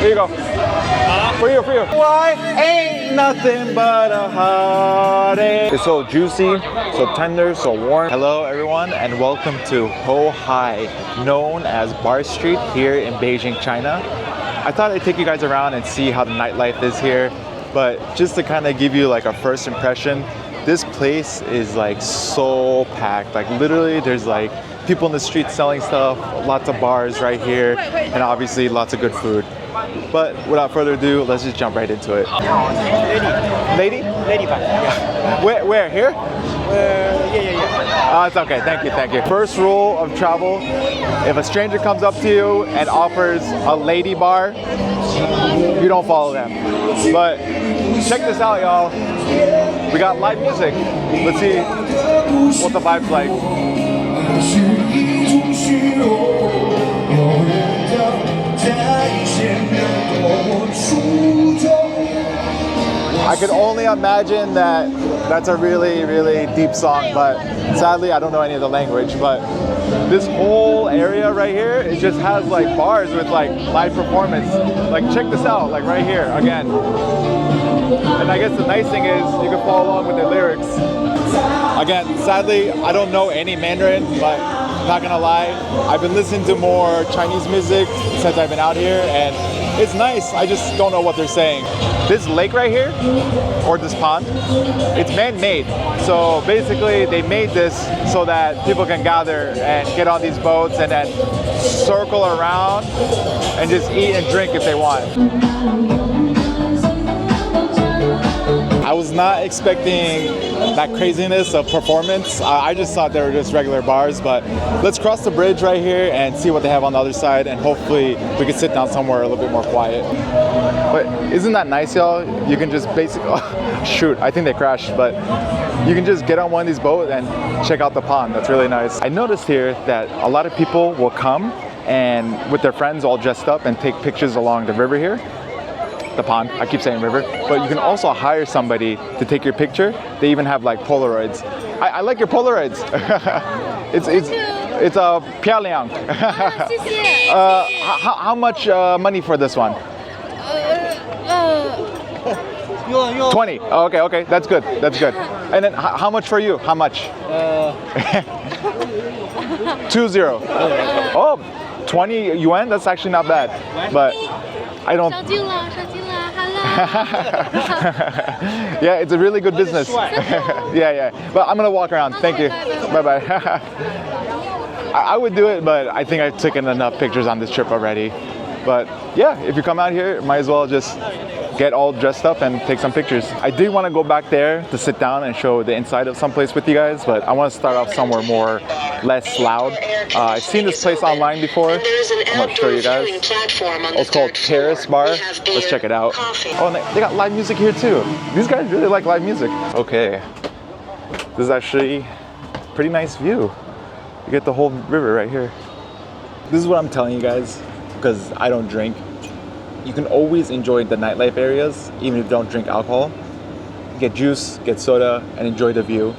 Here you go. For you. Why ain't nothing but a heartache? It's so juicy, so tender, so warm. Hello everyone and welcome to Houhai, known as Bar Street here in Beijing, China. I thought I'd take you guys around and see how the nightlife is here, but just to kind of give you like a first impression, this place is like so packed. Like literally there's like people in the street selling stuff, lots of bars right here, and obviously lots of good food. But without further ado, let's just jump right into it. Lady? Lady bar. Yeah. Where? Here? Yeah. Oh, it's okay. Thank you. First rule of travel: if a stranger comes up to you and offers a lady bar, you don't follow them. But check this out, y'all. We got live music. Let's see what the vibe's like. I could only imagine that that's a really, really deep song, but sadly I don't know any of the language. But this whole area right here, it just has like bars with like live performance. Like check this out, like right here again. And I guess the nice thing is you can follow along with the lyrics. Again, sadly I don't know any Mandarin, but not gonna lie, I've been listening to more Chinese music since I've been out here, and it's nice. I just don't know what they're saying. This lake right here, or this pond, it's man-made. So basically they made this so that people can gather and get on these boats and then circle around and just eat and drink if they want. I was not expecting that craziness of performance. I just thought they were just regular bars, but let's cross the bridge right here and see what they have on the other side, and hopefully we can sit down somewhere a little bit more quiet. But isn't that nice, y'all? You can just basically, oh, shoot, I think they crashed, but you can just get on one of these boats and check out the pond. That's really nice. I noticed here that a lot of people will come and with their friends all dressed up and take pictures along the river here. The pond, I keep saying river, but you can also hire somebody to take your picture. They even have like Polaroids. I like your Polaroids. it's a 漂亮. How much money for this one? 20. Oh, okay, that's good. And then how much for you? How much? 20. Oh, 20 yuan. That's actually not bad, but I don't. Yeah, it's a really good business. yeah. But I'm gonna walk around. Thank you. Bye. I would do it, but I think I've taken enough pictures on this trip already. But yeah, if you come out here, might as well just get all dressed up and take some pictures. I did want to go back there to sit down and show the inside of some place with you guys, but I want to start off somewhere less loud. I've seen this place online before. I'm going to show you guys. It's called Terrace Bar. Let's check it out. Oh, and they got live music here too. These guys really like live music. Okay, this is actually a pretty nice view. You get the whole river right here. This is what I'm telling you guys, because I don't drink. You can always enjoy the nightlife areas, even if you don't drink alcohol. Get juice, get soda, and enjoy the view.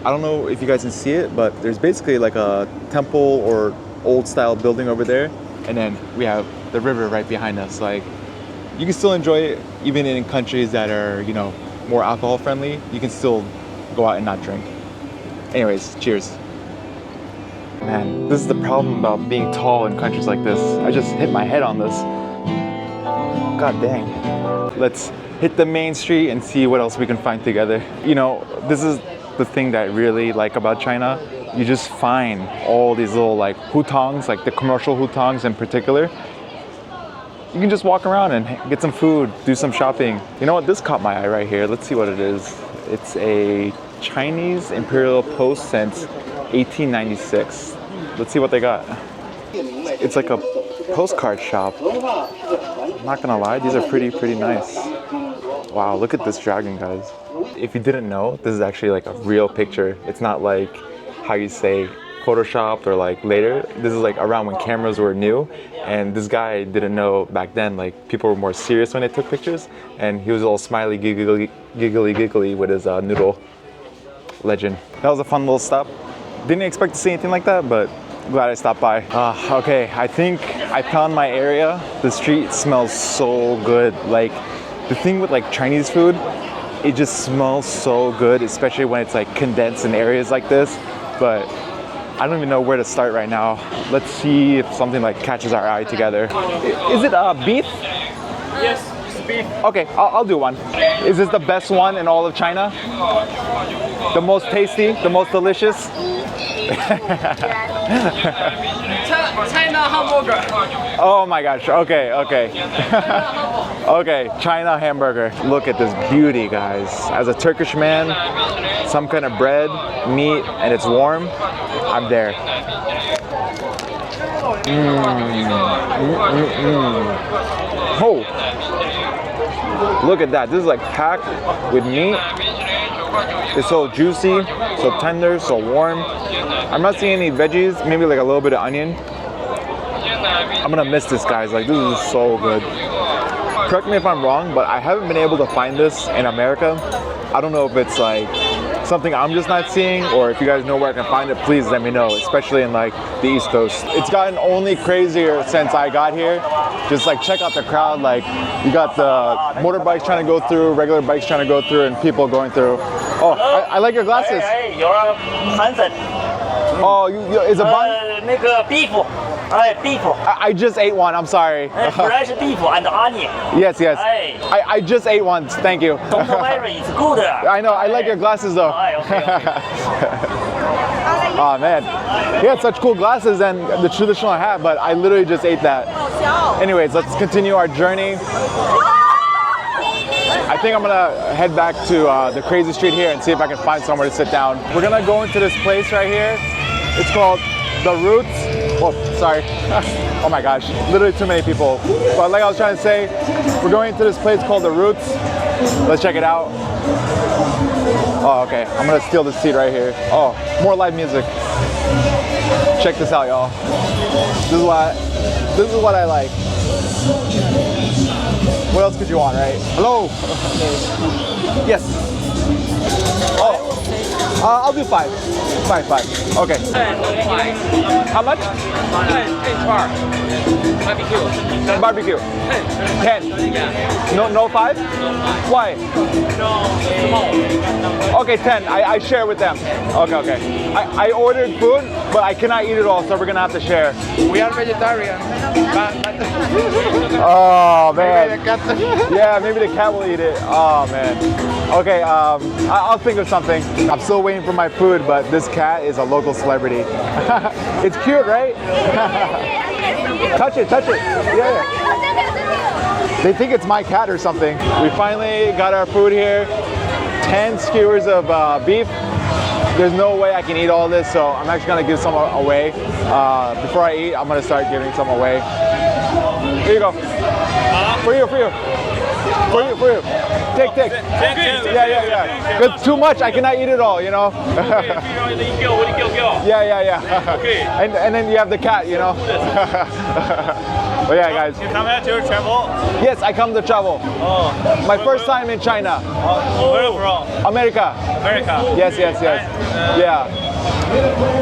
I don't know if you guys can see it, but there's basically like a temple or old style building over there. And then we have the river right behind us. Like, you can still enjoy it, even in countries that are, you know, more alcohol friendly. You can still go out and not drink. Anyways, cheers. Man, this is the problem about being tall in countries like this. I just hit my head on this. God dang. Let's hit the main street and see what else we can find together. You know, this is the thing that I really like about China. You just find all these little like Hutongs, like the commercial Hutongs in particular. You can just walk around and get some food, do some shopping. You know what, this caught my eye right here. Let's see what it is. It's a Chinese imperial post since 1896. Let's see what they got. It's like a postcard shop. I'm not gonna lie, these are pretty nice. Wow, look at this dragon, guys. If you didn't know, this is actually like a real picture. It's not like how you say photoshopped or like later. This is like around when cameras were new, and this guy didn't know back then, like people were more serious when they took pictures, and he was all smiley giggly with his noodle. Legend. That was a fun little stop. Didn't expect to see anything like that, but glad I stopped by. Okay, I think I found my area. The street smells so good. Like, the thing with like Chinese food, it just smells so good, especially when it's like condensed in areas like this. But I don't even know where to start right now. Let's see if something like catches our eye together. Is it beef? Yes, it's beef. Okay, I'll do one. Is this the best one in all of China? The most tasty, the most delicious? China Hamburger. Oh my gosh, okay. Okay, China hamburger. Look at this beauty, guys. As a Turkish man, some kind of bread, meat, and it's warm, I'm there. Oh, look at that. This is like packed with meat. It's so juicy, so tender, so warm. I'm not seeing any veggies, maybe like a little bit of onion. I'm gonna miss this, guys. Like, this is so good. Correct me if I'm wrong, but I haven't been able to find this in America. I don't know if it's like something I'm just not seeing, or if you guys know where I can find it, please let me know, especially in like the East Coast. It's gotten only crazier since I got here. Just like check out the crowd. Like, you got the motorbikes trying to go through, regular bikes trying to go through, and people going through. Oh, I like your glasses. Hey, you're Hansen. Oh, is a bun? Beef. Beef. I just ate one, I'm sorry. Fresh beef and onion. Yes. Hey. I just ate one, thank you. Don't worry, it's good. I know, I like your glasses though. Okay. Oh man, he had such cool glasses and the traditional hat, but I literally just ate that. Anyways, let's continue our journey. I think I'm gonna head back to the crazy street here and see if I can find somewhere to sit down. We're gonna go into this place right here. It's called The Roots. Oh, sorry. Oh my gosh, literally too many people. But like I was trying to say, we're going into this place called The Roots. Let's check it out. Oh, okay, I'm gonna steal this seat right here. Oh, more live music. Check this out, y'all. This is what I like. What else could you want, right? Hello. Yes. Oh. I'll do 5. 5. Okay. How much? 10 barbecue. 10. No 5? Why? Okay, 10. I share with them. Okay. I ordered food, but I cannot eat it all, so we're gonna have to share. We are vegetarian. Oh man. Yeah, maybe the cat will eat it. Oh man. Okay, I'll think of something. I'm still waiting for my food, but this cat is a local celebrity. It's cute, right? Touch it. Yeah. They think it's my cat or something. We finally got our food here. 10 skewers of beef. There's no way I can eat all this, so I'm actually gonna give some away. Before I eat, I'm gonna start giving some away. Here you go. For you. Take. Yeah. Because too much, I cannot eat it all, you know? Yeah. Okay. And then you have the cat, you know? But yeah, guys. You come here to travel? Yes, I come to travel. Oh. My first time in China. Where are you from? America. Yes. Yeah.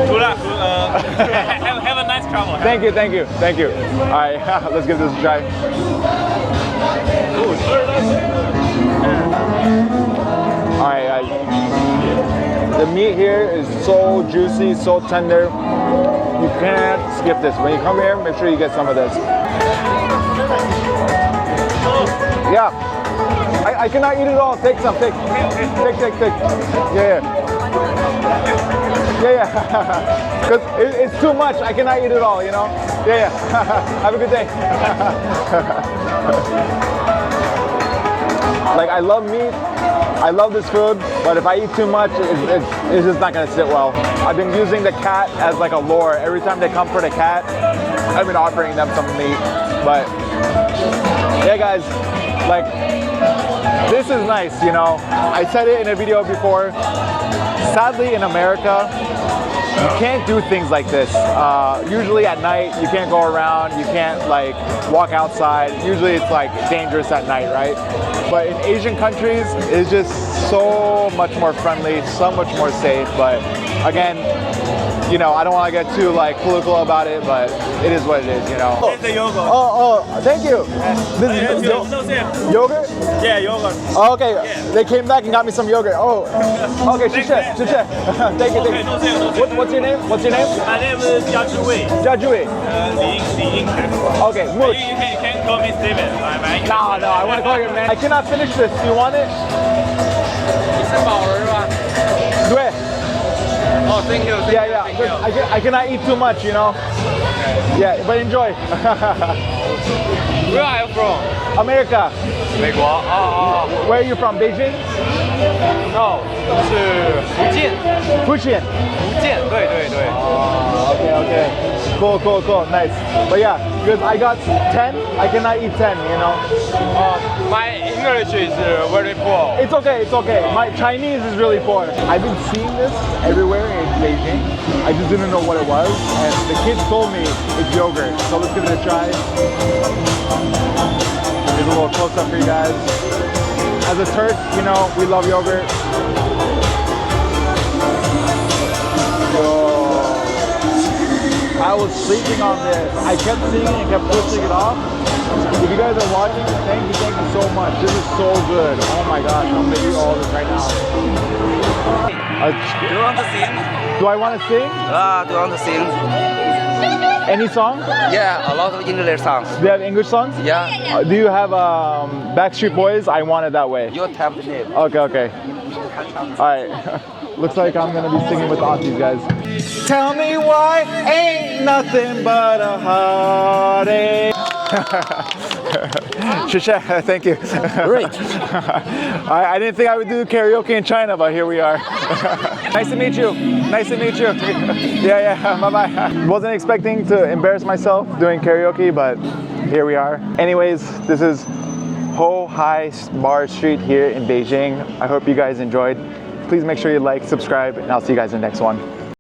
Good luck. Have a nice travel. Thank you. All right, let's give this a try. All right, guys. The meat here is so juicy, so tender. You can't skip this. When you come here, make sure you get some of this. Yeah. I cannot eat it all. Take some. Take. Yeah. Because it's too much. I cannot eat it all, you know? Yeah. Have a good day. Like, I love meat. I love this food, but if I eat too much, it's just not gonna sit well. I've been using the cat as like a lure. Every time they come for the cat, I've been offering them some meat. But yeah, guys, like, this is nice, you know? I said it in a video before. Sadly, in America, you can't do things like this. Usually at night, you can't go around, you can't like walk outside. Usually it's like dangerous at night, right? But in Asian countries, it's just so much more friendly, so much more safe. But again, you know, I don't want to get too like political about it, but it is what it is, you know. It's the yogurt. Oh, thank you. This is yogurt? Yeah, yogurt. Oh, okay, they came back and got me some yogurt. Oh, okay, Shichahai. Thank you. What's your name? My name is Jiazhui. Jiazhui. Li Ying. Okay, Mooch. You can call me Steven. No, I want to call you man. I cannot finish this. Do you want it? 你是饱了是吧？对。 Oh, thank you. Yeah. I cannot eat too much, you know. Yeah, but enjoy. Where are you from? America. 美国。哦 Where are you from? Beijing? 哦，是福建。 Fujian. 福建，对。Okay. Cool. Nice. But yeah, because I got 10, I cannot eat 10, you know. My English is very poor. It's okay. My Chinese is really poor. I've been seeing this everywhere in Beijing. I just didn't know what it was. And the kids told me it's yogurt. So let's give it a try. Here's a little close up for you guys. As a Turk, you know, we love yogurt. I was sleeping on this. I kept seeing it and kept pushing it off. If you guys are watching, thank you so much. This is so good. Oh my gosh, I'm gonna eat all this right now. Do you want to sing? Do I want to sing? Do you want to sing? Any song? Yeah, a lot of English songs. Do you have English songs? Yeah. Do you have Backstreet Boys? I Want It That Way. Your type of name. Okay. All right. Looks like I'm gonna be singing with the aunties, guys. Tell me why ain't nothing but a heartache. Shichahai, thank you. Great. I didn't think I would do karaoke in China, but here we are. Nice to meet you. Yeah, bye-bye. Wasn't expecting to embarrass myself doing karaoke, but here we are. Anyways, this is Houhai Bar Street here in Beijing. I hope you guys enjoyed. Please make sure you like, subscribe, and I'll see you guys in the next one.